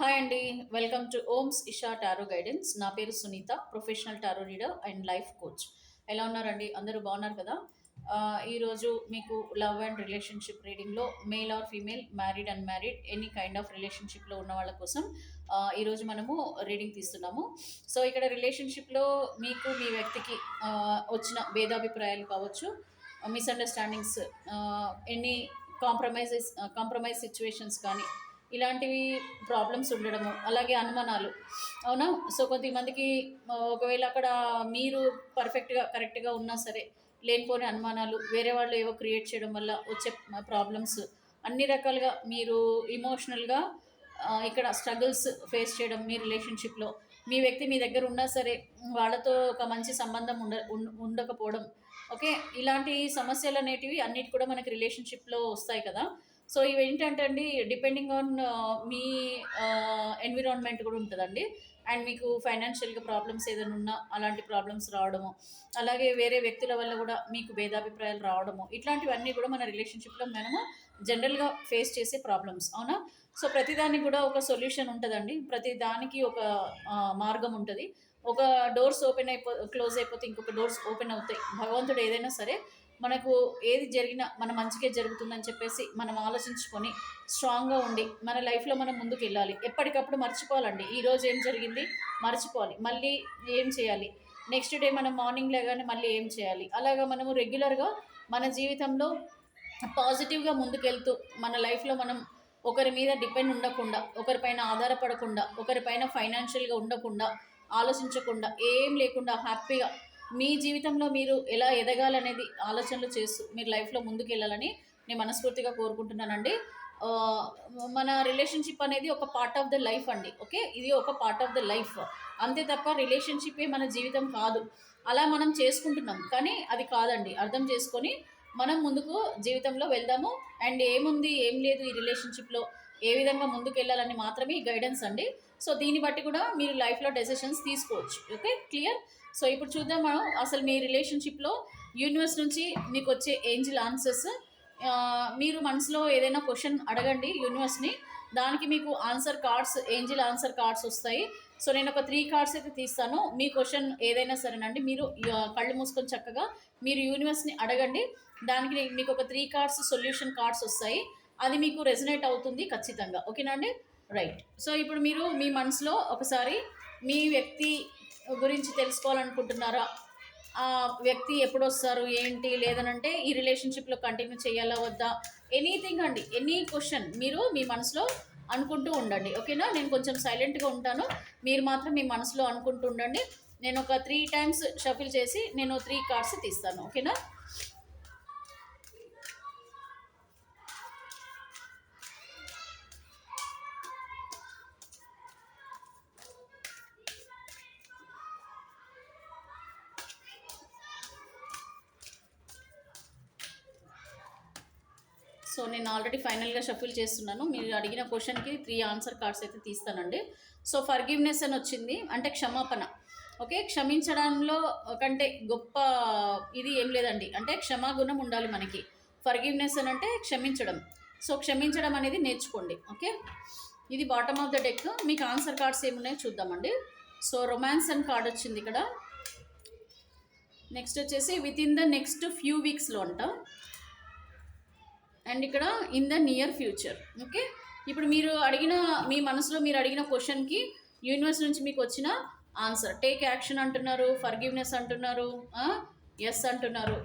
Hi అండి. Welcome to ఓమ్స్ Isha tarot guidance. నా పేరు Sunitha, professional tarot reader and life coach. ఎలా ఉన్నారండి? అందరూ బాగున్నారు కదా? ఈరోజు మీకు లవ్ అండ్ రిలేషన్షిప్ రీడింగ్లో male or female, married and married, any kind of రిలేషన్షిప్లో ఉన్న వాళ్ళ కోసం ఈరోజు మనము రీడింగ్ తీస్తున్నాము. సో ఇక్కడ రిలేషన్షిప్లో మీకు మీ వ్యక్తికి వచ్చిన భేదాభిప్రాయాలు కావచ్చు, మిస్అండర్స్టాండింగ్స్, ఎనీ కాంప్రమైజ్ సిచ్యువేషన్స్ కానీ ఇలాంటివి ప్రాబ్లమ్స్ ఉండడము, అలాగే అనుమానాలు. అవునా? సో కొంతమందికి ఒకవేళ అక్కడ మీరు పర్ఫెక్ట్గా కరెక్ట్గా ఉన్నా సరే లేనిపోని అనుమానాలు, వేరే వాళ్ళు ఏవో క్రియేట్ చేయడం వల్ల వచ్చే ప్రాబ్లమ్స్, అన్ని రకాలుగా మీరు ఇమోషనల్గా ఇక్కడ స్ట్రగుల్స్ ఫేస్ చేయడం, మీ రిలేషన్షిప్లో మీ వ్యక్తి మీ దగ్గర ఉన్నా సరే వాళ్ళతో ఒక మంచి సంబంధం ఉండకపోవడం. ఓకే, ఇలాంటి సమస్యలు అనేటివి అన్నిటి కూడా మనకి రిలేషన్షిప్లో వస్తాయి కదా. సో ఇవి ఏంటంటే అండి, డిపెండింగ్ ఆన్ మీ ఎన్విరాన్మెంట్ కూడా ఉంటుందండి. అండ్ మీకు ఫైనాన్షియల్గా ప్రాబ్లమ్స్ ఏదైనా ఉన్నా అలాంటి ప్రాబ్లమ్స్ రావడము, అలాగే వేరే వ్యక్తుల వల్ల కూడా మీకు భేదాభిప్రాయాలు రావడము, ఇట్లాంటివన్నీ కూడా మన రిలేషన్షిప్లో మనము జనరల్గా ఫేస్ చేసే ప్రాబ్లమ్స్. అవునా? సో ప్రతిదానికి కూడా ఒక సొల్యూషన్ ఉంటుందండి. ప్రతి దానికి ఒక మార్గం ఉంటుంది. ఒక డోర్స్ క్లోజ్ అయిపోతే ఇంకొక డోర్స్ ఓపెన్ అవుతాయి. భగవంతుడు ఏదైనా సరే మనకు ఏది జరిగినా మన మంచిగా జరుగుతుందని చెప్పేసి మనం ఆలోచించుకొని స్ట్రాంగ్గా ఉండి మన లైఫ్లో మనం ముందుకు వెళ్ళాలి. ఎప్పటికప్పుడు మర్చిపోవాలండి, ఈరోజు ఏం జరిగింది మర్చిపోవాలి, మళ్ళీ ఏం చేయాలి, నెక్స్ట్ డే మనం మార్నింగ్ లేగానే మళ్ళీ ఏం చేయాలి. అలాగా మనము రెగ్యులర్గా మన జీవితంలో పాజిటివ్గా ముందుకెళ్తూ మన లైఫ్లో మనం ఒకరి మీద డిపెండ్ ఉండకుండా, ఒకరిపైన ఆధారపడకుండా, ఒకరిపైన ఫైనాన్షియల్గా ఉండకుండా, ఆలోచించకుండా, ఏం లేకుండా హ్యాపీగా మీ జీవితంలో మీరు ఎలా ఎదగాలనేది ఆలోచనలు చేస్తూ మీరు లైఫ్లో ముందుకు వెళ్ళాలని నేను మనస్ఫూర్తిగా కోరుకుంటున్నానండి. మన రిలేషన్షిప్ అనేది ఒక పార్ట్ ఆఫ్ ద లైఫ్ అండి. ఓకే, ఇది ఒక పార్ట్ ఆఫ్ ద లైఫ్, అంతే తప్ప రిలేషన్షిప్పే మన జీవితం కాదు. అలా మనం చేసుకుంటున్నాం కానీ అది కాదండి. అర్థం చేసుకొని మనం ముందుకు జీవితంలో వెళ్దాము. అండ్ ఏముంది ఏం లేదు ఈ రిలేషన్షిప్లో, ఏ విధంగా ముందుకు వెళ్ళాలని మాత్రమే ఈ గైడెన్స్ అండి. సో దీన్ని బట్టి కూడా మీరు లైఫ్లో డెసిషన్స్ తీసుకోవచ్చు. Okay, clear. సో ఇప్పుడు చూద్దాం మనం అసలు మీ రిలేషన్షిప్లో యూనివర్స్ నుంచి మీకు వచ్చే ఏంజిల్ ఆన్సర్స్. మీరు మనసులో ఏదైనా క్వశ్చన్ అడగండి యూనివర్స్ని, దానికి మీకు answer cards, angel answer cards వస్తాయి. సో నేను ఒక 3 కార్డ్స్ అయితే తీస్తాను. మీ క్వశ్చన్ ఏదైనా సరేనండి, మీరు కళ్ళు మూసుకొని చక్కగా మీరు యూనివర్స్ని అడగండి. దానికి మీకు ఒక 3 కార్డ్స్ సొల్యూషన్ కార్డ్స్ వస్తాయి. అది మీకు రెజనేట్ అవుతుంది ఖచ్చితంగా. ఓకేనా అండి? రైట్. సో ఇప్పుడు మీరు మీ మనసులో ఒకసారి మీ వ్యక్తి గురించి తెలుసుకోవాలనుకుంటున్నారా? ఆ వ్యక్తి ఎప్పుడు వస్తారు ఏంటి, లేదనంటే ఈ రిలేషన్షిప్లో కంటిన్యూ చేయాలా వద్దా, ఎనీథింగ్ అండి, ఎనీ క్వశ్చన్ మీరు మీ మనసులో అనుకుంటూ ఉండండి. ఓకేనా? నేను కొంచెం సైలెంట్గా ఉంటాను, మీరు మాత్రం మీ మనసులో అనుకుంటూ ఉండండి. నేను ఒక 3 టైమ్స్ షఫిల్ చేసి నేను 3 కార్డ్స్ తీస్తాను. ఓకేనా? సో నేను ఆల్రెడీ ఫైనల్గా షఫిల్ చేస్తున్నాను. మీరు అడిగిన క్వశ్చన్కి 3 ఆన్సర్ కార్డ్స్ అయితే తీస్తానండి. సో ఫర్గివ్నెస్ అని వచ్చింది, అంటే క్షమాపణ. ఓకే, క్షమించడంలో కంటే గొప్ప ఇది ఏం లేదండి. అంటే క్షమాగుణం ఉండాలి మనకి. ఫర్గివ్నెస్ అని అంటే క్షమించడం. సో క్షమించడం అనేది నేర్చుకోండి. ఓకే, ఇది బాటమ్ ఆఫ్ ద డెక్. మీకు ఆన్సర్ కార్డ్స్ ఏమున్నాయో చూద్దామండి. సో రొమాన్స్ అని కార్డ్ వచ్చింది ఇక్కడ. నెక్స్ట్ వచ్చేసి within the next few వీక్స్లో అంట. అండ్ ఇక్కడ in the near future. Okay, ఇప్పుడు మీ మనసులో మీరు అడిగిన క్వశ్చన్కి యూనివర్స్ నుంచి మీకు వచ్చిన ఆన్సర్ టేక్ యాక్షన్ అంటున్నారు, ఫర్గివ్నెస్ అంటున్నారు, ఎస్ అంటున్నారు.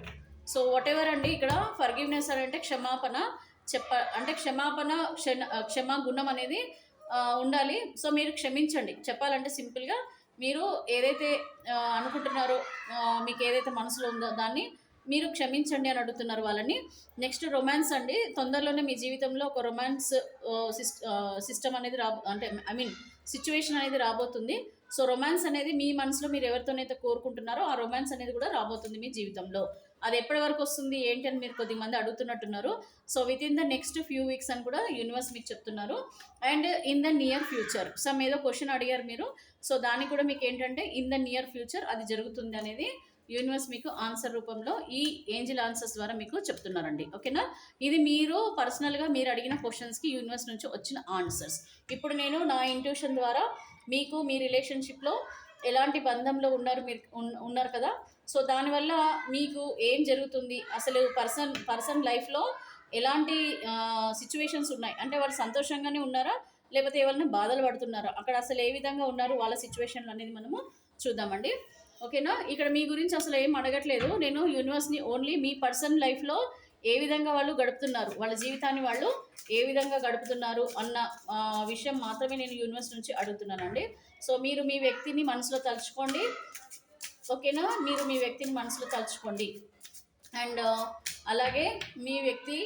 సో వాట్ ఎవర్ అండి, ఇక్కడ ఫర్గివ్నెస్ అని అంటే క్షమాపణ అంటే క్షమా గుణం అనేది ఉండాలి. సో మీరు క్షమించండి. చెప్పాలంటే సింపుల్గా మీరు ఏదైతే అనుకుంటున్నారో, మీకు ఏదైతే మనసులో ఉందో దాన్ని మీరు క్షమించండి అని అడుగుతున్నారు వాళ్ళని. నెక్స్ట్ రొమాన్స్ అండి. తొందరలోనే మీ జీవితంలో ఒక రొమాన్స్ సిస్టమ్ అనేది అంటే సిచ్యువేషన్ అనేది రాబోతుంది. సో రొమాన్స్ అనేది మీ మనసులో మీరు ఎవరితోనైతే కోరుకుంటున్నారో ఆ రొమాన్స్ అనేది కూడా రాబోతుంది మీ జీవితంలో. అది ఎప్పటి వరకు వస్తుంది ఏంటి అని మీరు కొద్దిమంది అడుగుతున్నట్టున్నారు. So within the next few weeks అని కూడా యూనివర్స్ మీకు చెప్తున్నారు. And in the near future some ఏదో క్వశ్చన్ అడిగారు మీరు. సో దానికి కూడా మీకు ఏంటంటే ఇన్ ద నియర్ ఫ్యూచర్ అది జరుగుతుంది అనేది యూనివర్స్ మీకు ఆన్సర్ రూపంలో ఈ ఏంజిల్ ఆన్సర్స్ ద్వారా మీకు చెప్తున్నారండి. ఓకేనా? ఇది మీరు పర్సనల్గా మీరు అడిగిన క్వశ్చన్స్కి యూనివర్స్ నుంచి వచ్చిన ఆన్సర్స్. ఇప్పుడు నేను నా ఇంట్యూషన్ ద్వారా మీకు మీ రిలేషన్షిప్లో ఎలాంటి బంధంలో ఉన్నారు మీరు ఉన్నారు కదా, సో దానివల్ల మీకు ఏం జరుగుతుంది, అసలు పర్సన్ లైఫ్లో ఎలాంటి సిచ్యువేషన్స్ ఉన్నాయి, అంటే వాళ్ళు సంతోషంగానే ఉన్నారా లేకపోతే ఏమైనా బాధలు పడుతున్నారా, అక్కడ అసలు ఏ విధంగా ఉన్నారు వాళ్ళ సిచ్యువేషన్లు అనేది మనము చూద్దామండి. ఓకేనా? ఇక్కడ మీ గురించి అసలు ఏం అడగట్లేదు నేను, యూనివర్స్ని ఓన్లీ మీ పర్సన్ లైఫ్లో ఏ విధంగా వాళ్ళు గడుపుతున్నారు, వాళ్ళ జీవితాన్ని వాళ్ళు ఏ విధంగా గడుపుతున్నారు అన్న విషయం మాత్రమే నేను యూనివర్స్ నుంచి అడుగుతున్నానండి. సో మీరు మీ వ్యక్తిని మనసులో తలుచుకోండి. ఓకేనా? మీరు మీ వ్యక్తిని మనసులో తలుచుకోండి. అండ్ అలాగే మీ వ్యక్తి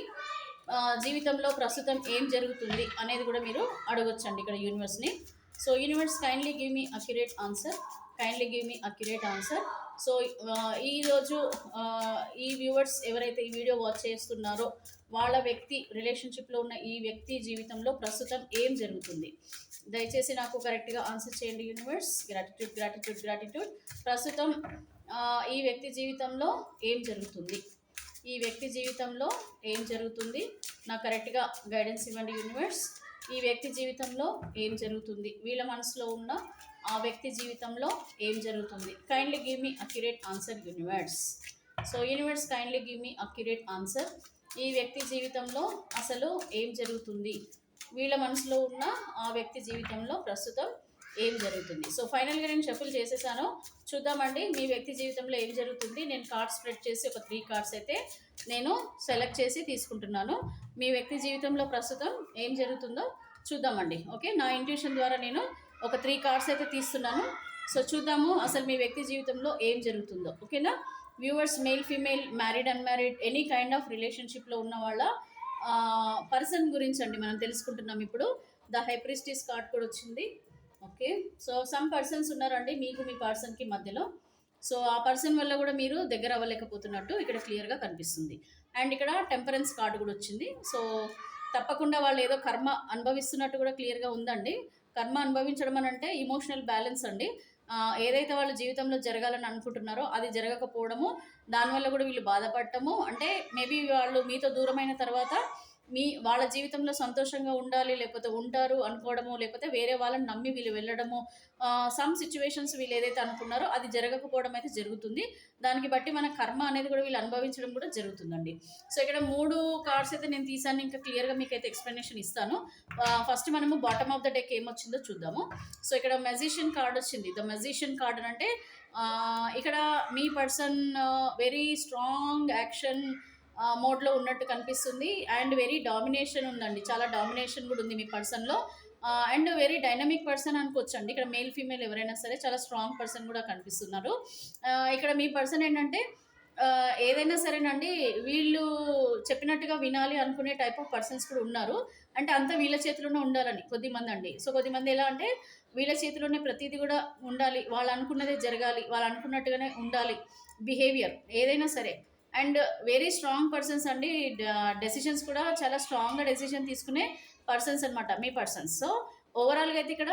జీవితంలో ప్రస్తుతం ఏం జరుగుతుంది అనేది కూడా మీరు అడగొచ్చండి ఇక్కడ యూనివర్స్ని. So universe kindly give me accurate answer, kindly give me accurate answer. So ఈరోజు ఈ వ్యూవర్స్ ఎవరైతే ఈ వీడియో వాచ్ చేస్తున్నారో వాళ్ళ వ్యక్తి రిలేషన్షిప్లో ఉన్న ఈ వ్యక్తి జీవితంలో ప్రస్తుతం ఏం జరుగుతుంది, దయచేసి నాకు కరెక్ట్గా ఆన్సర్ చేయండి యూనివర్స్. Gratitude gratitude gratitude. ప్రస్తుతం ఈ వ్యక్తి జీవితంలో ఏం జరుగుతుంది, ఈ వ్యక్తి జీవితంలో ఏం జరుగుతుంది, నాకు కరెక్ట్గా గైడెన్స్ ఇవ్వండి యూనివర్స్. ఈ వ్యక్తి జీవితంలో ఏం జరుగుతుంది, వీళ్ళ మనసులో ఉన్న ఆ వ్యక్తి జీవితంలో ఏం జరుగుతుంది. Kindly give me accurate answer universe. So universe kindly give me accurate answer. ఈ వ్యక్తి జీవితంలో అసలు ఏం జరుగుతుంది, వీళ్ళ మనసులో ఉన్న ఆ వ్యక్తి జీవితంలో ప్రస్తుతం ఏం జరుగుతుంది. సో ఫైనల్గా నేను షఫుల్ చేసేసాను, చూద్దామండి మీ వ్యక్తి జీవితంలో ఏం జరుగుతుంది. నేను కార్డ్స్ స్ప్రెడ్ చేసి ఒక 3 కార్డ్స్ అయితే నేను సెలెక్ట్ చేసి తీసుకుంటున్నాను. మీ వ్యక్తి జీవితంలో ప్రస్తుతం ఏం జరుగుతుందో చూద్దామండి. ఓకే, నా ఇంట్యూషన్ ద్వారా నేను ఒక 3 కార్డ్స్ అయితే తీస్తున్నాను. సో చూద్దాము అసలు మీ వ్యక్తి జీవితంలో ఏం జరుగుతుందో. ఓకేనా viewers, male female, married unmarried, any kind of రిలేషన్షిప్లో ఉన్న వాళ్ళ పర్సన్ గురించి అండి మనం తెలుసుకుంటున్నాం. ఇప్పుడు ద హై ప్రీస్టిస్ కార్డ్ కూడా వచ్చింది. ఓకే, సో సమ్ పర్సన్స్ ఉన్నారండి మీకు మీ పర్సన్కి మధ్యలో. సో ఆ పర్సన్ వల్ల కూడా మీరు దగ్గర అవ్వలేకపోతున్నట్టు ఇక్కడ క్లియర్గా కనిపిస్తుంది. అండ్ ఇక్కడ టెంపరెన్స్ కార్డు కూడా వచ్చింది. సో తప్పకుండా వాళ్ళు ఏదో కర్మ అనుభవిస్తున్నట్టు కూడా క్లియర్గా ఉందండి. కర్మ అనుభవించడం అని అంటే ఇమోషనల్ బ్యాలెన్స్ అండి. ఏదైతే వాళ్ళ జీవితంలో జరగాలని అనుకుంటున్నారో అది జరగకపోవడము, దానివల్ల కూడా వీళ్ళు బాధపడటము, అంటే మేబీ వాళ్ళు మీతో దూరమైన తర్వాత వాళ్ళ జీవితంలో సంతోషంగా ఉండాలి లేకపోతే ఉంటారు అనుకోవడము, లేకపోతే వేరే వాళ్ళని నమ్మి వీళ్ళు వెళ్ళడము, సమ్ సిచ్యువేషన్స్ వీళ్ళు ఏదైతే అనుకున్నారో అది జరగకపోవడం అయితే జరుగుతుంది. దానికి బట్టి మన కర్మ అనేది కూడా వీళ్ళు అనుభవించడం కూడా జరుగుతుందండి. సో ఇక్కడ 3 కార్డ్స్ అయితే నేను తీసాను, ఇంకా క్లియర్గా మీకు అయితే ఎక్స్ప్లెనేషన్ ఇస్తాను. ఫస్ట్ మనము బాటమ్ ఆఫ్ ద డెక్ ఏమొచ్చిందో చూద్దాము. సో ఇక్కడ మెజిషియన్ కార్డ్ వచ్చింది. ద మెజిషియన్ కార్డ్ అంటే ఇక్కడ మీ పర్సన్ వెరీ స్ట్రాంగ్ యాక్షన్ మోడ్లో ఉన్నట్టు కనిపిస్తుంది. అండ్ వెరీ డామినేషన్ ఉందండి, చాలా డామినేషన్ కూడా ఉంది మీ పర్సన్లో. అండ్ వెరీ డైనమిక్ పర్సన్ అనుకోవచ్చండి. ఇక్కడ మేల్ ఫీమేల్ ఎవరైనా సరే చాలా స్ట్రాంగ్ పర్సన్ కూడా కనిపిస్తున్నారు. ఇక్కడ మీ పర్సన్ ఏంటంటే ఏదైనా సరేనండి వీళ్ళు చెప్పినట్టుగా వినాలి అనుకునే టైప్ ఆఫ్ పర్సన్స్ కూడా ఉన్నారు. అంటే అంతా వీళ్ళ చేతిలోనే ఉండాలని కొద్దిమంది అండి. సో కొద్దిమంది ఎలా అంటే వీళ్ళ చేతిలోనే ప్రతిదీ కూడా ఉండాలి, వాళ్ళు అనుకున్నదే జరగాలి, వాళ్ళు అనుకున్నట్టుగానే ఉండాలి బిహేవియర్ ఏదైనా సరే. అండ్ వెరీ స్ట్రాంగ్ పర్సన్స్ అండి, డెసిషన్స్ కూడా చాలా స్ట్రాంగ్గా డెసిషన్ తీసుకునే పర్సన్స్ అనమాట మీ పర్సన్స్. సో ఓవరాల్గా అయితే ఇక్కడ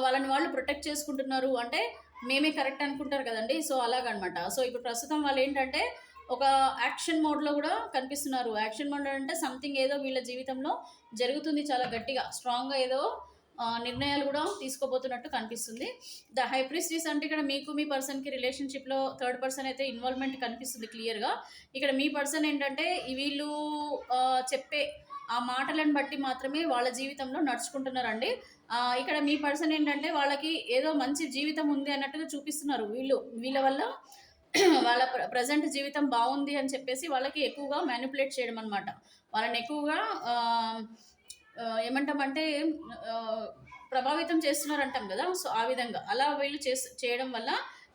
వాళ్ళని వాళ్ళు ప్రొటెక్ట్ చేసుకుంటున్నారు, అంటే మేమే కరెక్ట్ అనుకుంటారు కదండి. సో అలాగనమాట. సో ఇప్పుడు ప్రస్తుతం వాళ్ళు ఏంటంటే ఒక యాక్షన్ మోడ్లో కూడా కనిపిస్తున్నారు. యాక్షన్ మోడ్ అంటే సంథింగ్ ఏదో వీళ్ళ జీవితంలో జరుగుతుంది, చాలా గట్టిగా స్ట్రాంగ్గా ఏదో నిర్ణయాలు కూడా తీసుకోబోతున్నట్టు కనిపిస్తుంది. ద హై ప్రీస్టిస్ అంటే ఇక్కడ మీకు మీ పర్సన్కి రిలేషన్షిప్లో థర్డ్ పర్సన్ అయితే ఇన్వాల్వ్మెంట్ కనిపిస్తుంది క్లియర్గా. ఇక్కడ మీ పర్సన్ ఏంటంటే వీళ్ళు చెప్పే ఆ మాటలను బట్టి మాత్రమే వాళ్ళ జీవితంలో నడుచుకుంటున్నారండి. ఇక్కడ మీ పర్సన్ ఏంటంటే వాళ్ళకి ఏదో మంచి జీవితం ఉంది అన్నట్టుగా చూపిస్తున్నారు. వీళ్ళ వల్ల వాళ్ళ ప్రజెంట్ జీవితం బాగుంది అని చెప్పేసి వాళ్ళకి ఎక్కువగా మ్యానిపులేట్ చేయడం అనమాట. వాళ్ళని ఎక్కువగా ఏమంటామంటే ప్రభావితం చేస్తున్నారు అంటాం కదా. సో ఆ విధంగా అలా వీళ్ళు చేయడం వల్ల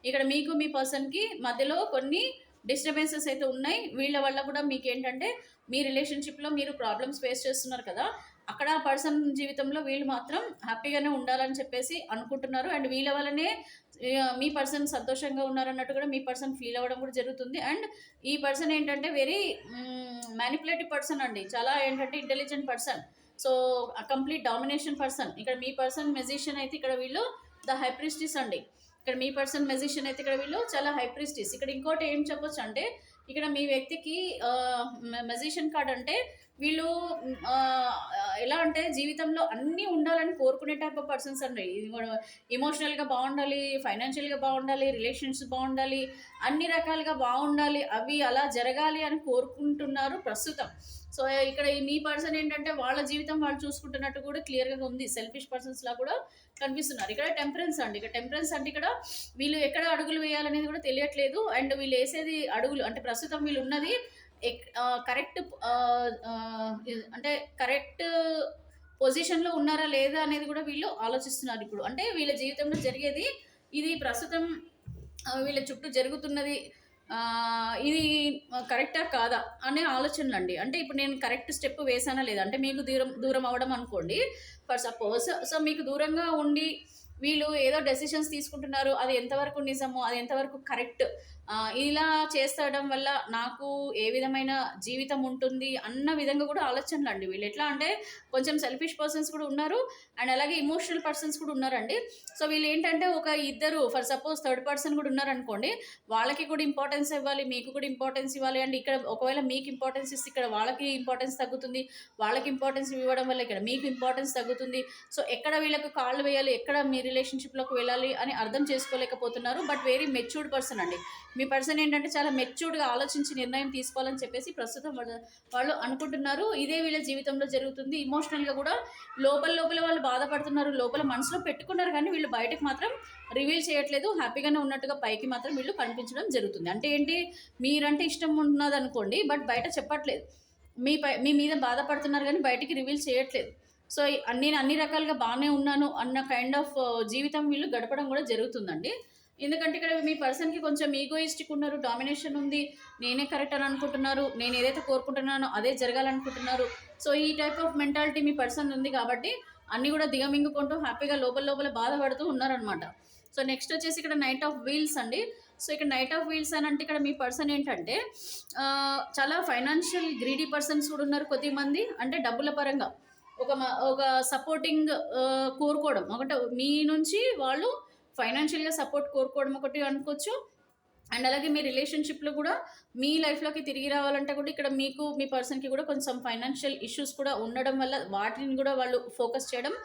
ఇక్కడ మీకు మీ పర్సన్కి మధ్యలో కొన్ని డిస్టర్బెన్సెస్ అయితే ఉన్నాయి. వీళ్ళ వల్ల కూడా మీకు ఏంటంటే మీ రిలేషన్షిప్లో మీరు ప్రాబ్లమ్స్ ఫేస్ చేస్తున్నారు కదా, అక్కడ పర్సన్ జీవితంలో వీళ్ళు మాత్రం హ్యాపీగానే ఉండాలని చెప్పేసి అనుకుంటున్నారు. అండ్ వీళ్ళ వల్లనే మీ పర్సన్ సంతోషంగా ఉన్నారన్నట్టు కూడా మీ పర్సన్ ఫీల్ అవ్వడం కూడా జరుగుతుంది. అండ్ ఈ పర్సన్ ఏంటంటే వెరీ మ్యానిపులేటివ్ పర్సన్ అండి, చాలా ఏంటంటే intelligent person. So complete domination person. ఇక్కడ మీ పర్సన్ మెజిషియన్ అయితే ఇక్కడ వీళ్ళు ద హై ప్రీస్టిస్ అండి. ఇక్కడ మీ పర్సన్ మెజిషియన్ అయితే ఇక్కడ వీళ్ళు చాలా హై ప్రిస్టిస్. ఇక్కడ ఇంకోటి ఏం చెప్పొచ్చు అంటే ఇక్కడ మీ వ్యక్తికి మెజిషియన్ కార్డ్ అంటే వీళ్ళు ఎలా అంటే జీవితంలో అన్నీ ఉండాలని కోరుకునే టైప్ ఆఫ్ పర్సన్స్ అండి. ఇది కూడా ఎమోషనల్గా బాగుండాలి, ఫైనాన్షియల్గా బాగుండాలి, రిలేషన్స్ బాగుండాలి, అన్ని రకాలుగా బాగుండాలి, అవి అలా జరగాలి అని కోరుకుంటున్నారు ప్రస్తుతం. సో ఇక్కడ మీ పర్సన్ ఏంటంటే వాళ్ళ జీవితం వాళ్ళు చూసుకుంటున్నట్టు కూడా క్లియర్గా ఉంది. సెల్ఫిష్ పర్సన్స్ లా కూడా కనిపిస్తున్నారు. ఇక్కడ టెంపరెన్స్ అండి. ఇక్కడ టెంపరెన్స్ అంటే ఇక్కడ వీళ్ళు ఎక్కడ అడుగులు వేయాలనేది కూడా తెలియట్లేదు. అండ్ వీళ్ళు వేసేది అడుగులు అంటే ప్రస్తుతం వీళ్ళు ఉన్నది కరెక్ట్ అంటే కరెక్ట్ పొజిషన్లో ఉన్నారా లేదా అనేది కూడా వీళ్ళు ఆలోచిస్తున్నారు. ఇప్పుడు అంటే వీళ్ళ జీవితంలో జరిగేది ఇది ప్రస్తుతం వీళ్ళ చుట్టూ జరుగుతున్నది ఇది కరెక్టా కాదా అనే ఆలోచనలు అండి. అంటే ఇప్పుడు నేను కరెక్ట్ స్టెప్ వేసానా లేదా అంటే మీకు దూరం దూరం అవ్వడం అనుకోండి ఫర్ సపోజ్. సో మీకు దూరంగా ఉండి వీళ్ళు ఏదో డెసిషన్స్ తీసుకుంటున్నారు, అది ఎంతవరకు నిజమో అది ఎంతవరకు కరెక్ట్, ఇలా చేస్తడం వల్ల నాకు ఏ విధమైన జీవితం ఉంటుంది అన్న విధంగా కూడా ఆలోచనలు అండి. వీళ్ళు ఎట్లా అంటే కొంచెం సెల్ఫిష్ పర్సన్స్ కూడా ఉన్నారు అండ్ అలాగే ఇమోషనల్ పర్సన్స్ కూడా ఉన్నారండి. సో వీళ్ళు ఏంటంటే ఒక ఇద్దరు ఫర్ సపోజ్ థర్డ్ పర్సన్ కూడా ఉన్నారనుకోండి, వాళ్ళకి కూడా ఇంపార్టెన్స్ ఇవ్వాలి, మీకు కూడా ఇంపార్టెన్స్ ఇవ్వాలి. అండ్ ఇక్కడ ఒకవేళ మీకు ఇంపార్టెన్స్ ఇస్తే ఇక్కడ వాళ్ళకి ఇంపార్టెన్స్ తగ్గుతుంది, వాళ్ళకి ఇంపార్టెన్స్ ఇవ్వడం వల్ల ఇక్కడ మీకు ఇంపార్టెన్స్ తగ్గుతుంది. సో ఎక్కడ వీళ్ళకి కాళ్ళు వేయాలి, ఎక్కడ మీ రిలేషన్షిప్లోకి వెళ్ళాలి అని అర్థం చేసుకోలేకపోతున్నారు. బట్ వెరీ మెచ్యూర్డ్ పర్సన్ అండి. మీ పర్సన్ ఏంటంటే చాలా మెచ్యూర్డ్గా ఆలోచించి నిర్ణయం తీసుకోవాలని చెప్పేసి ప్రస్తుతం వాళ్ళు అనుకుంటున్నారు. ఇదే వీళ్ళ జీవితంలో జరుగుతుంది. ఇమోషనల్గా కూడా లోపల లోపల వాళ్ళు బాధపడుతున్నారు, లోపల మనసులో పెట్టుకున్నారు కానీ వీళ్ళు బయటకు మాత్రం రివీల్ చేయట్లేదు. హ్యాపీగానే ఉన్నట్టుగా పైకి మాత్రం వీళ్ళు కనిపించడం జరుగుతుంది. అంటే ఏంటి, మీరంటే ఇష్టం ఉన్నది అనుకోండి బట్ బయట చెప్పట్లేదు, మీ మీద బాధపడుతున్నారు కానీ బయటికి రివీల్ చేయట్లేదు. సో నేను అన్ని రకాలుగా బాగానే ఉన్నాను అన్న కైండ్ ఆఫ్ జీవితం వీళ్ళు గడపడం కూడా జరుగుతుందండి. ఎందుకంటే ఇక్కడ మీ పర్సన్కి కొంచెం ఈగోయిస్టిక్ ఉన్నారు, డామినేషన్ ఉంది, నేనే కరెక్ట్ అని అనుకుంటున్నారు, నేను ఏదైతే కోరుకుంటున్నానో అదే జరగాలనుకుంటున్నారు. సో ఈ type of mentality me person ఉంది కాబట్టి అన్నీ కూడా దిగమింగుకుంటూ హ్యాపీగా లోపల లోపల బాధపడుతూ ఉన్నారనమాట. సో నెక్స్ట్ వచ్చేసి ఇక్కడ నైట్ ఆఫ్ వీల్స్ అండి. సో ఇక్కడ నైట్ ఆఫ్ వీల్స్ అని అంటే ఇక్కడ మీ పర్సన్ ఏంటంటే చాలా ఫైనాన్షియల్ గ్రీడీ పర్సన్స్ కూడా ఉన్నారు కొద్దిమంది. అంటే డబ్బుల పరంగా ఒక సపోర్టింగ్ కోరుకోవడం ఒకటి మీ నుంచి వాళ్ళు ఫైనాన్షియల్గా సపోర్ట్ కోరుకోవడం ఒకటి అనుకోవచ్చు. అండ్ అలాగే మీ రిలేషన్షిప్లో కూడా మీ లైఫ్లోకి తిరిగి రావాలంటే కూడా ఇక్కడ మీకు మీ పర్సన్కి కూడా కొంచెం ఫైనాన్షియల్ ఇష్యూస్ కూడా ఉండడం వల్ల వాటిని కూడా వాళ్ళు ఫోకస్ చేయడం,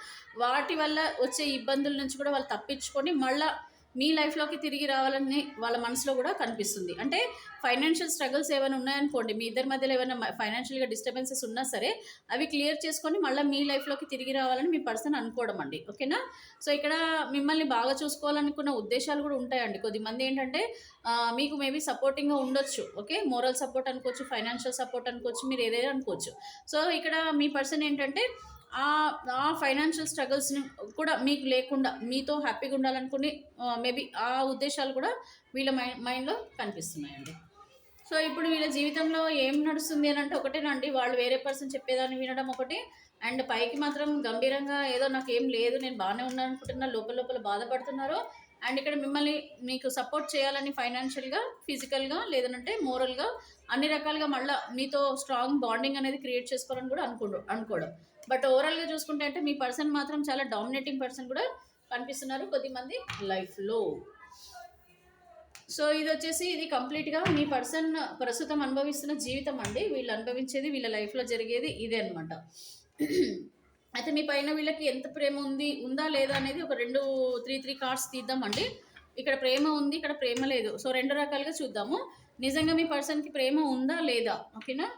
వాటి వల్ల వచ్చే ఇబ్బందుల నుంచి కూడా వాళ్ళు తప్పించుకొని మళ్ళీ మీ లైఫ్లోకి తిరిగి రావాలని వాళ్ళ మనసులో కూడా కనిపిస్తుంది. అంటే ఫైనాన్షియల్ స్ట్రగుల్స్ ఏమైనా ఉన్నాయనుకోండి, మీ ఇద్దరి మధ్యలో ఏమైనా ఫైనాన్షియల్గా డిస్టర్బెన్సెస్ ఉన్నా సరే అవి క్లియర్ చేసుకొని మళ్ళీ మీ లైఫ్లోకి తిరిగి రావాలని మీ పర్సన్ అనుకోవడం అండి. ఓకేనా. సో ఇక్కడ మిమ్మల్ని బాగా చూసుకోవాలనుకున్న ఉద్దేశాలు కూడా ఉంటాయండి. కొద్దిమంది ఏంటంటే మీకు మేబీ సపోర్టింగ్గా ఉండొచ్చు. ఓకే, మోరల్ సపోర్ట్ అనుకోవచ్చు, ఫైనాన్షియల్ సపోర్ట్ అనుకోవచ్చు, మీరు ఏదైనా అనుకోవచ్చు. సో ఇక్కడ మీ పర్సన్ ఏంటంటే ఆ ఫైనాన్షియల్ స్ట్రగుల్స్ని కూడా మీకు లేకుండా మీతో హ్యాపీగా ఉండాలనుకుని మేబీ ఆ ఉద్దేశాలు కూడా వీళ్ళ మైండ్లో కనిపిస్తున్నాయండి. సో ఇప్పుడు వీళ్ళ జీవితంలో ఏం నడుస్తుంది అని అంటే ఒకటేనండి, వాళ్ళు వేరే పర్సన్ చెప్పేదాన్ని వినడం ఒకటి, అండ్ పైకి మాత్రం గంభీరంగా ఏదో నాకేం లేదు నేను బాగానే ఉన్నాను అనుకుంటున్నా, లోపల లోపల బాధపడుతున్నారు. అండ్ ఇక్కడ మిమ్మల్ని మీకు సపోర్ట్ చేయాలని ఫైనాన్షియల్గా, ఫిజికల్గా, లేదంటే మోరల్గా అన్ని రకాలుగా మళ్ళీ మీతో స్ట్రాంగ్ బాండింగ్ అనేది క్రియేట్ చేసుకోవాలని కూడా అనుకోవడం. బట్ ఓవరాల్గా చూసుకుంటే అంటే మీ పర్సన్ మాత్రం చాలా డామినేటింగ్ పర్సన్ కూడా కనిపిస్తున్నారు కొద్దిమంది లైఫ్లో. సో ఇది వచ్చేసి ఇది కంప్లీట్గా మీ పర్సన్ ప్రస్తుతం అనుభవిస్తున్న జీవితం అండి. వీళ్ళు అనుభవించేది, వీళ్ళ లైఫ్లో జరిగేది ఇదే అనమాట. అయితే మీ పైన వీళ్ళకి ఎంత ప్రేమ ఉందా లేదా అనేది ఒక 3 కార్డ్స్ తీద్దామండి. ఇక్కడ ప్రేమ ఉంది, ఇక్కడ ప్రేమ లేదు. సో 2 రకాలుగా చూద్దాము. నిజంగా మీ పర్సన్కి ప్రేమ ఉందా లేదా. ఓకేనా.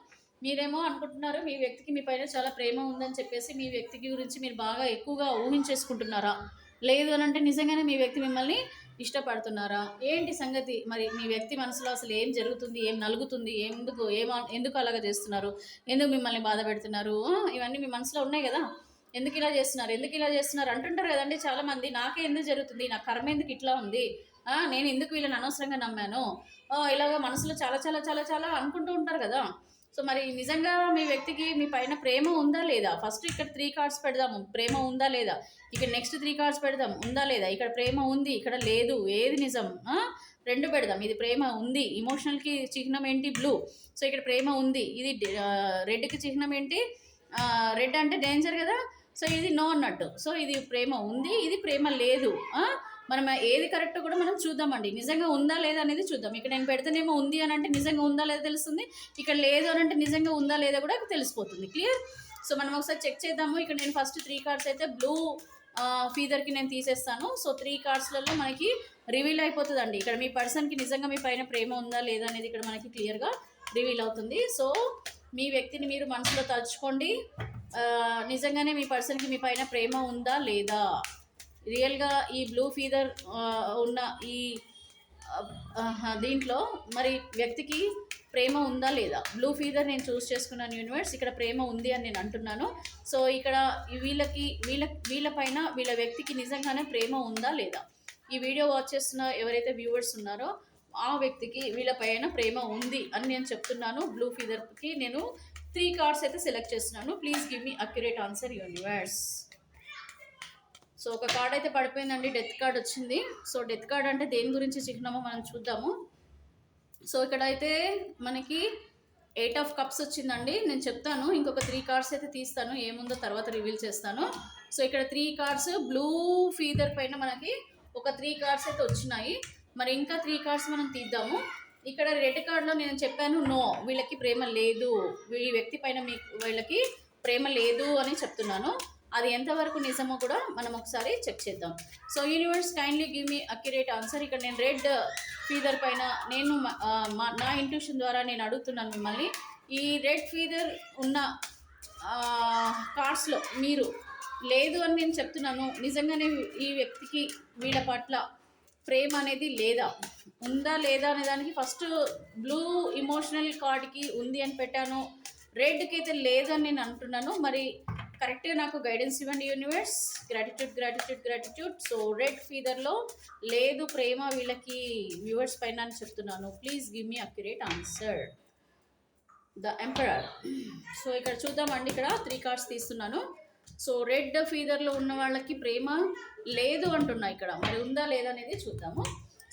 మీరేమో అనుకుంటున్నారు మీ వ్యక్తికి మీ పైన చాలా ప్రేమ ఉందని చెప్పేసి మీ వ్యక్తికి గురించి మీరు బాగా ఎక్కువగా ఊహించేసుకుంటున్నారా, లేదు అని అంటే నిజంగానే మీ వ్యక్తి మిమ్మల్ని ఇష్టపడుతున్నారా, ఏంటి సంగతి. మరి మీ వ్యక్తి మనసులో అసలు ఏం జరుగుతుంది, ఏం నలుగుతుంది, ఎందుకు అలాగ చేస్తున్నారు, ఎందుకు మిమ్మల్ని బాధ పెడుతున్నారు, ఇవన్నీ మీ మనసులో ఉన్నాయి కదా. ఎందుకు ఇలా చేస్తున్నారు అంటుంటారు కదండి చాలామంది. నాకే ఎందుకు జరుగుతుంది, నా కర్మ ఎందుకు ఇట్లా ఉంది, నేను ఎందుకు వీళ్ళని అనవసరంగా నమ్మాను, ఇలాగ మనసులో చాలా చాలా చాలా చాలా అనుకుంటూ ఉంటారు కదా. సో మరి నిజంగా మీ వ్యక్తికి మీ పైన ప్రేమ ఉందా లేదా. ఫస్ట్ ఇక్కడ 3 కార్డ్స్ పెడదాము, ప్రేమ ఉందా లేదా. ఇక్కడ నెక్స్ట్ 3 కార్డ్స్ పెడదాం, ఉందా లేదా. ఇక్కడ ప్రేమ ఉంది, ఇక్కడ లేదు, ఏది నిజం. 2 పెడదాం. ఇది ప్రేమ ఉంది, ఇమోషనల్కి చిహ్నం ఏంటి బ్లూ. సో ఇక్కడ ప్రేమ ఉంది, ఇది రెడ్కి చిహ్నం ఏంటి, రెడ్ అంటే డేంజర్ కదా. సో ఇది నో అన్నట్టు. సో ఇది ప్రేమ ఉంది, ఇది ప్రేమ లేదు. మనం ఏది కరెక్ట్ కూడా మనం చూద్దామండి. నిజంగా ఉందా లేదా అనేది చూద్దాం. ఇక్కడ నేను పెడితేనేమో ఉంది అని అంటే నిజంగా ఉందా లేదా తెలుస్తుంది, ఇక్కడ లేదు అని అంటే నిజంగా ఉందా లేదా కూడా తెలిసిపోతుంది. క్లియర్. సో మనం ఒకసారి చెక్ చేద్దాము. ఇక్కడ నేను ఫస్ట్ 3 కార్డ్స్ అయితే బ్లూ ఫీదర్కి నేను తీసేస్తాను. సో 3 కార్డ్స్లలో మనకి రివీల్ అయిపోతుందండి. ఇక్కడ మీ పర్సన్కి నిజంగా మీ పైన ప్రేమ ఉందా లేదా అనేది ఇక్కడ మనకి క్లియర్గా రివీల్ అవుతుంది. సో మీ వ్యక్తిని మీరు మనసులో తలుచుకోండి. నిజంగానే మీ పర్సన్కి మీ పైన ప్రేమ ఉందా లేదా, రియల్గా ఈ బ్లూ ఫీదర్ ఉన్న ఈ దీంట్లో మరి వ్యక్తికి ప్రేమ ఉందా లేదా. బ్లూ ఫీదర్ నేను చూస్ చేసుకున్నాను యూనివర్స్, ఇక్కడ ప్రేమ ఉంది అని నేను అంటున్నాను. సో ఇక్కడ వీళ్ళ పైన వీళ్ళ వ్యక్తికి నిజంగానే ప్రేమ ఉందా లేదా. ఈ వీడియో వాచ్ చేస్తున్న ఎవరైతే వ్యూవర్స్ ఉన్నారో ఆ వ్యక్తికి వీళ్ళ పైన ప్రేమ ఉంది అని నేను చెప్తున్నాను. బ్లూ ఫీదర్కి నేను 3 కార్డ్స్ అయితే సెలెక్ట్ చేస్తున్నాను. Please give me accurate answer universe. So ఒక కార్డ్ అయితే పడిపోయిందండి, డెత్ కార్డ్ వచ్చింది. సో డెత్ కార్డ్ అంటే దేని గురించి చిహ్నమో మనం చూద్దాము. సో ఇక్కడ అయితే మనకి 8 ఆఫ్ కప్స్ వచ్చిందండి. నేను చెప్తాను, ఇంకొక 3 కార్డ్స్ అయితే తీస్తాను, ఏముందో తర్వాత రివీల్ చేస్తాను. సో ఇక్కడ 3 కార్డ్స్ బ్లూ ఫీదర్ పైన మనకి ఒక 3 కార్డ్స్ అయితే వచ్చినాయి. మరి ఇంకా 3 కార్డ్స్ మనం తీద్దాము. ఇక్కడ రెడ్ కార్డ్లో నేను చెప్పాను నో, వీళ్ళకి ప్రేమ లేదు, ఈ వ్యక్తి పైన వీళ్ళకి ప్రేమ లేదు అని చెప్తున్నాను. అది ఎంతవరకు నిజమో కూడా మనం ఒకసారి చెక్ చేద్దాం. So universe kindly give me accurate answer. ఇక్కడ నేను రెడ్ ఫీదర్ పైన నేను నా ఇంట్యూషన్ ద్వారా నేను అడుగుతున్నాను మిమ్మల్ని. ఈ రెడ్ ఫీదర్ ఉన్న కార్డ్స్లో మీరు లేదు అని నేను చెప్తున్నాను. నిజంగానే ఈ వ్యక్తికి వీళ్ళ పట్ల ప్రేమ అనేది లేదా, ఉందా లేదా అనే దానికి ఫస్ట్ బ్లూ ఇమోషనల్ కార్డ్కి ఉంది అని పెట్టాను, రెడ్కి అయితే లేదని నేను అంటున్నాను. మరి కరెక్ట్గా నాకు గైడెన్స్ ఇవ్వండి యూనివర్స్. గ్రాటిట్యూడ్. సో రెడ్ ఫీదర్లో లేదు ప్రేమ వీళ్ళకి వ్యూవర్స్ పైన అని చెప్తున్నాను. Please give me accurate answer. The emperor. So ఇక్కడ చూద్దామండి, ఇక్కడ 3 కార్డ్స్ తీస్తున్నాను. సో రెడ్ ఫీదర్లో ఉన్న వాళ్ళకి ప్రేమ లేదు అంటున్నా, ఇక్కడ మరి ఉందా లేదా అనేది చూద్దాము.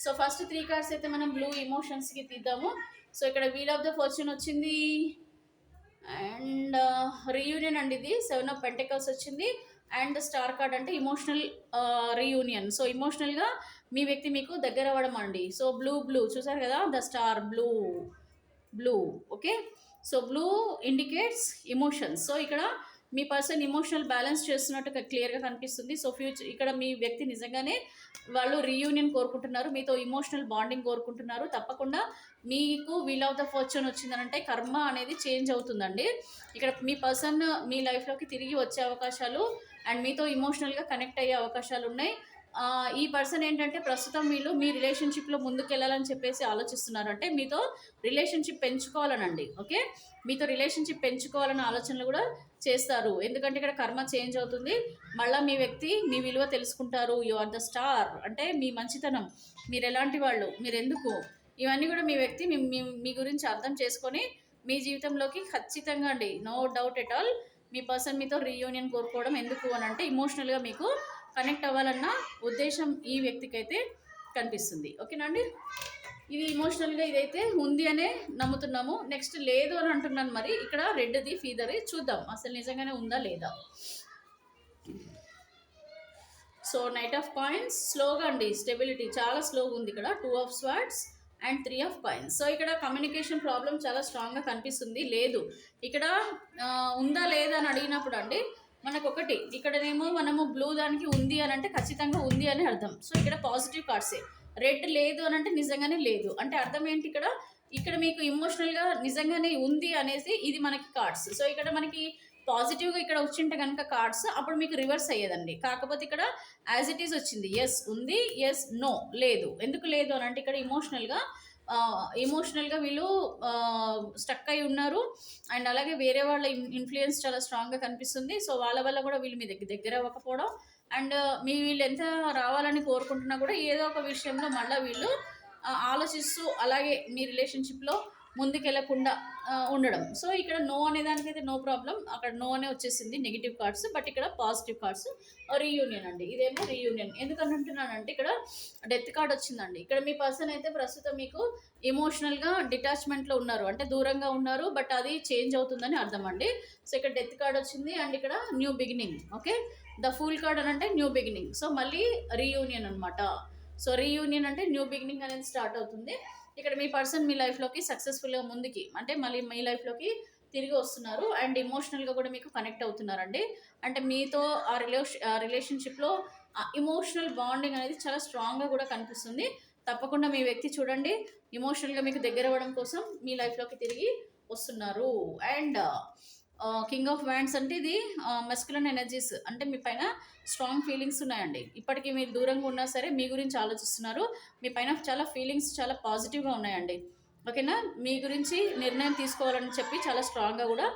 సో ఫస్ట్ 3 కార్డ్స్ అయితే మనం బ్లూ ఇమోషన్స్కి తీద్దాము. సో ఇక్కడ వీల్ ఆఫ్ ద ఫార్చ్యూన్ వచ్చింది అండ్ రీయూనియన్ అండి, ఇది 7 ఆఫ్ పెంటికల్స్ వచ్చింది. అండ్ స్టార్ కార్డ్ అంటే ఇమోషనల్ రీయూనియన్. సో ఇమోషనల్గా మీ వ్యక్తి మీకు దగ్గర అవ్వడం అండి. సో బ్లూ చూసారు కదా, the star blue okay. So blue indicates emotions. So ఇక్కడ మీ పర్సన్ ఇమోషనల్ బ్యాలెన్స్ చేస్తున్నట్టు క్లియర్గా కనిపిస్తుంది. సో ఫ్యూచర్ ఇక్కడ మీ వ్యక్తి నిజంగానే వాళ్ళు రీయూనియన్ కోరుకుంటున్నారు, మీతో ఇమోషనల్ బాండింగ్ కోరుకుంటున్నారు. తప్పకుండా మీకు వీల్ ఆఫ్ ద ఫార్చ్యూన్ వచ్చిందనంటే కర్మ అనేది చేంజ్ అవుతుందండి. ఇక్కడ మీ పర్సన్ మీ లైఫ్లోకి తిరిగి వచ్చే అవకాశాలు అండ్ మీతో ఇమోషనల్గా కనెక్ట్ అయ్యే అవకాశాలు ఉన్నాయి. ఈ పర్సన్ ఏంటంటే ప్రస్తుతం వీళ్ళు మీ రిలేషన్షిప్లో ముందుకెళ్ళాలని చెప్పేసి ఆలోచిస్తున్నారు, అంటే మీతో రిలేషన్షిప్ పెంచుకోవాలనండి. ఓకే, మీతో రిలేషన్షిప్ పెంచుకోవాలన్న ఆలోచనలు కూడా చేస్తారు. ఎందుకంటే ఇక్కడ కర్మ చేంజ్ అవుతుంది. మళ్ళీ మీ వ్యక్తి మీ విలువ తెలుసుకుంటారు. యు ఆర్ ద స్టార్ అంటే మీ మంచితనం, మీరు ఎలాంటి వాళ్ళు, మీరు ఎందుకు, ఇవన్నీ కూడా మీ వ్యక్తి మీ గురించి అర్థం చేసుకొని మీ జీవితంలోకి ఖచ్చితంగా అండి, నో డౌట్ ఎట్ ఆల్, మీ పర్సన్ మీతో రీయూనియన్ కోరుకోవడం ఎందుకు అని అంటే ఇమోషనల్గా మీకు కనెక్ట్ అవ్వాలన్న ఉద్దేశం ఈ వ్యక్తికి అయితే కనిపిస్తుంది. ఓకేనా అండి, ఇది ఇమోషనల్గా ఇదైతే ఉంది అనే నమ్ముతున్నాము. నెక్స్ట్ లేదు అని అంటున్నాను. మరి ఇక్కడ రెడ్ది ఫీదర్ చూద్దాం అసలు నిజంగానే ఉందా లేదా. సో నైట్ ఆఫ్ కాయిన్స్ స్లోగా అండి, స్టెబిలిటీ చాలా స్లోగా ఉంది. ఇక్కడ 2 of swords and 3 of coins. So ఇక్కడ కమ్యూనికేషన్ ప్రాబ్లం చాలా స్ట్రాంగ్గా కనిపిస్తుంది. లేదు ఇక్కడ ఉందా లేదా అని అడిగినప్పుడు అండి మనకు ఒకటి ఇక్కడనేమో మనము బ్లూ దానికి ఉంది అని అంటే ఖచ్చితంగా ఉంది అని అర్థం. సో ఇక్కడ పాజిటివ్ కార్డ్సే. రెడ్ లేదు అని అంటే నిజంగానే లేదు అంటే అర్థం ఏంటి, ఇక్కడ మీకు ఇమోషనల్గా నిజంగానే ఉంది అనేసి ఇది మనకి కార్డ్స్. సో ఇక్కడ మనకి పాజిటివ్గా ఇక్కడ వచ్చింటే కనుక కార్డ్స్ అప్పుడు మీకు రివర్స్ అయ్యేదండి. కాకపోతే ఇక్కడ యాజ్ ఇట్ ఈజ్ వచ్చింది, ఎస్ ఉంది, ఎస్ నో లేదు. ఎందుకు లేదు అని అంటే ఇక్కడ ఇమోషనల్గా వీళ్ళు స్టక్ అయి ఉన్నారు అండ్ అలాగే వేరే వాళ్ళ ఇన్ఫ్లుయెన్స్ చాలా స్ట్రాంగ్గా కనిపిస్తుంది. సో వాళ్ళ వల్ల కూడా వీళ్ళు మీ దగ్గర అవ్వకపోవడం అండ్ వీళ్ళు ఎంత రావాలని కోరుకుంటున్నా కూడా ఏదో ఒక విషయంలో మళ్ళీ వీళ్ళు ఆలోచిస్తూ అలాగే మీ రిలేషన్షిప్లో ముందుకెళ్లకుండా ఉండడం. సో ఇక్కడ నో అనే దానికైతే నో ప్రాబ్లం, అక్కడ నో అనే వచ్చేసింది నెగిటివ్ కార్డ్స్. బట్ ఇక్కడ పాజిటివ్ కార్డ్స్ రీయూనియన్ అండి, ఇదేమో రీయూనియన్. ఎందుకని అంటున్నానంటే ఇక్కడ డెత్ కార్డ్ వచ్చిందండి. ఇక్కడ మీ పర్సన్ అయితే ప్రస్తుతం మీకు ఎమోషనల్గా డిటాచ్మెంట్లో ఉన్నారు, అంటే దూరంగా ఉన్నారు, బట్ అది చేంజ్ అవుతుందని అర్థం అండి. సో ఇక్కడ డెత్ కార్డ్ వచ్చింది అండ్ ఇక్కడ new beginning. Okay, the fool card అని అంటే న్యూ బిగినింగ్. సో మళ్ళీ రీయూనియన్ అనమాట. సో రీయూనియన్ అంటే న్యూ బిగినింగ్ అనేది స్టార్ట్ అవుతుంది. ఇక్కడ మీ పర్సన్ మీ లైఫ్లోకి సక్సెస్ఫుల్గా ముందుకి అంటే మళ్ళీ మీ లైఫ్లోకి తిరిగి వస్తున్నారు అండ్ ఎమోషనల్గా కూడా మీకు కనెక్ట్ అవుతున్నారండి. అంటే మీతో ఆ రిలేషన్షిప్లో ఎమోషనల్ బాండింగ్ అనేది చాలా స్ట్రాంగ్గా కూడా కనిపిస్తుంది. తప్పకుండా మీ వ్యక్తి చూడండి ఎమోషనల్గా మీకు దగ్గర అవ్వడం కోసం మీ లైఫ్లోకి తిరిగి వస్తున్నారు. అండ్ కింగ్ ఆఫ్ వ్యాండ్స్ అంటే ఇది మస్కులన్ ఎనర్జీస్ అంటే మీ పైన స్ట్రాంగ్ ఫీలింగ్స్ ఉన్నాయండి. ఇప్పటికీ మీరు దూరంగా ఉన్నా సరే మీ గురించి ఆలోచిస్తున్నారు. మీ పైన చాలా ఫీలింగ్స్ చాలా పాజిటివ్గా ఉన్నాయండి. ఓకేనా, మీ గురించి నిర్ణయం తీసుకోవాలని చెప్పి చాలా స్ట్రాంగ్గా కూడా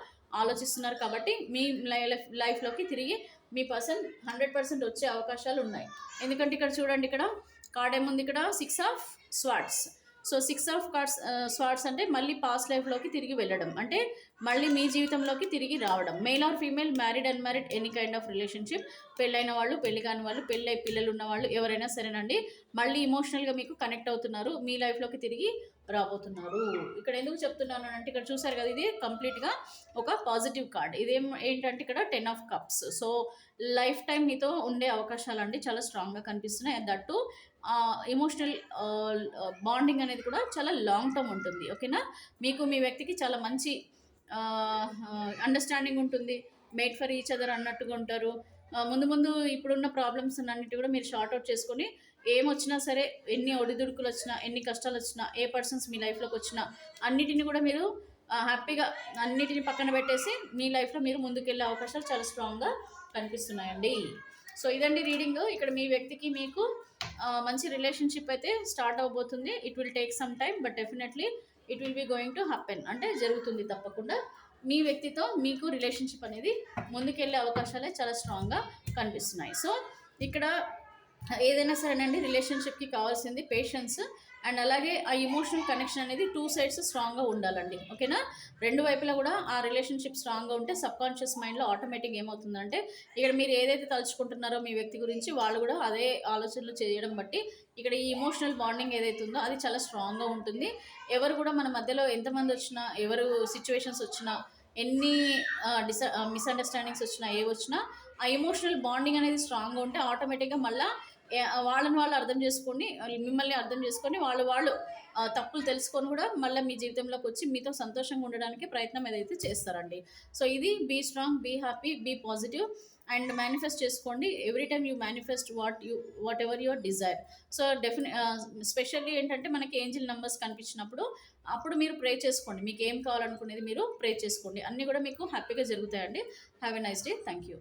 ఆలోచిస్తున్నారు. కాబట్టి మీ లైఫ్లోకి తిరిగి మీ పర్సన్ 100% వచ్చే అవకాశాలు ఉన్నాయి. ఎందుకంటే ఇక్కడ చూడండి, ఇక్కడ కార్డ్ ఏముంది, ఇక్కడ 6 of swords. So 6 of cards swords అంటే మళ్ళీ పాస్ట్ లైఫ్లోకి తిరిగి వెళ్ళడం, అంటే మళ్ళీ మీ జీవితంలోకి తిరిగి రావడం. Male or female, married and married, any kind of relationship, పెళ్ళైన వాళ్ళు, పెళ్లి కాని వాళ్ళు, పెళ్ళై పిల్లలు ఉన్న వాళ్ళు ఎవరైనా సరేనండి, మళ్ళీ ఇమోషనల్గా మీకు కనెక్ట్ అవుతున్నారు, మీ లైఫ్లోకి తిరిగి రాబోతున్నారు. ఇక్కడ ఎందుకు చెప్తున్నాను అంటే ఇక్కడ చూసారు కదా, ఇది కంప్లీట్గా ఒక పాజిటివ్ కార్డ్. ఇదేం ఏంటంటే ఇక్కడ 10 of cups. So life time మీతో ఉండే అవకాశాలు అండి చాలా స్ట్రాంగ్గా కనిపిస్తున్నాయి. దట్టు ఎమోషనల్ బాండింగ్ అనేది కూడా చాలా లాంగ్ టర్మ్ ఉంటుంది. ఓకేనా, మీకు మీ వ్యక్తికి చాలా మంచి అండర్స్టాండింగ్ ఉంటుంది. మేడ్ ఫర్ ఈచ్ అదర్ అన్నట్టుగా ఉంటారు. ముందు ముందు ఇప్పుడున్న ప్రాబ్లమ్స్ అన్నిటి కూడా మీరు షార్ట్ అవుట్ చేసుకొని ఏమొచ్చినా సరే, ఎన్ని ఒడిదుడుకులు వచ్చినా, ఎన్ని కష్టాలు వచ్చినా, ఏ పర్సన్స్ మీ లైఫ్లోకి వచ్చినా అన్నిటిని కూడా మీరు హ్యాపీగా అన్నిటిని పక్కన పెట్టేసి మీ లైఫ్లో మీరు ముందుకెళ్ళే అవకాశాలు చాలా స్ట్రాంగ్గా కనిపిస్తున్నాయండి. సో ఇదండి రీడింగ్. ఇక్కడ మీ వ్యక్తికి మీకు మంచి రిలేషన్షిప్ అయితే స్టార్ట్ అవబోతుంది. It will take some time but definitely it will be going to happen, అంటే జరుగుతుంది తప్పకుండా. మీ వ్యక్తితో మీకు రిలేషన్షిప్ అనేది ముందుకెళ్ళే అవకాశాలే చాలా స్ట్రాంగ్గా కనిపిస్తున్నాయి. సో ఇక్కడ ఏదైనా సరేనండి, రిలేషన్షిప్కి కావాల్సింది పేషెన్స్ అండ్ అలాగే ఆ ఇమోషనల్ కనెక్షన్ అనేది 2 సైడ్స్ స్ట్రాంగ్గా ఉండాలండి. ఓకేనా, రెండు వైపులా కూడా ఆ రిలేషన్షిప్ స్ట్రాంగ్గా ఉంటే సబ్ కాన్షియస్ మైండ్లో ఆటోమేటిక్గా ఏమవుతుందంటే ఇక్కడ మీరు ఏదైతే తలుచుకుంటున్నారో మీ వ్యక్తి గురించి, వాళ్ళు కూడా అదే ఆలోచనలు చేయడం బట్టి ఇక్కడ ఈ ఇమోషనల్ బాండింగ్ ఏదైతే ఉందో అది చాలా స్ట్రాంగ్గా ఉంటుంది. ఎవరు కూడా మన మధ్యలో ఎంతమంది వచ్చినా, ఎవరు సిచ్యువేషన్స్ వచ్చినా, ఎన్ని మిస్అండర్స్టాండింగ్స్ వచ్చినా, ఏ వచ్చినా ఆ ఎమోషనల్ బాండింగ్ అనేది స్ట్రాంగ్గా ఉంటే ఆటోమేటిక్గా మళ్ళీ వాళ్ళని వాళ్ళు అర్థం చేసుకొని, మిమ్మల్ని అర్థం చేసుకొని, వాళ్ళు తప్పులు తెలుసుకొని కూడా మళ్ళీ మీ జీవితంలోకి వచ్చి మీతో సంతోషంగా ఉండడానికి ప్రయత్నం ఏదైతే చేస్తారండి. సో ఇది be strong, be happy, be positive and manifest చేసుకోండి. Every time you manifest whatever your desire. So specially ఏంటంటే మనకి ఏంజిల్ నెంబర్స్ కనిపించినప్పుడు అప్పుడు మీరు ప్రే చేసుకోండి. మీకు ఏం కావాలనుకునేది మీరు ప్రే చేసుకోండి. అన్నీ కూడా మీకు హ్యాపీగా జరుగుతాయండి. Have a nice day. Thank you.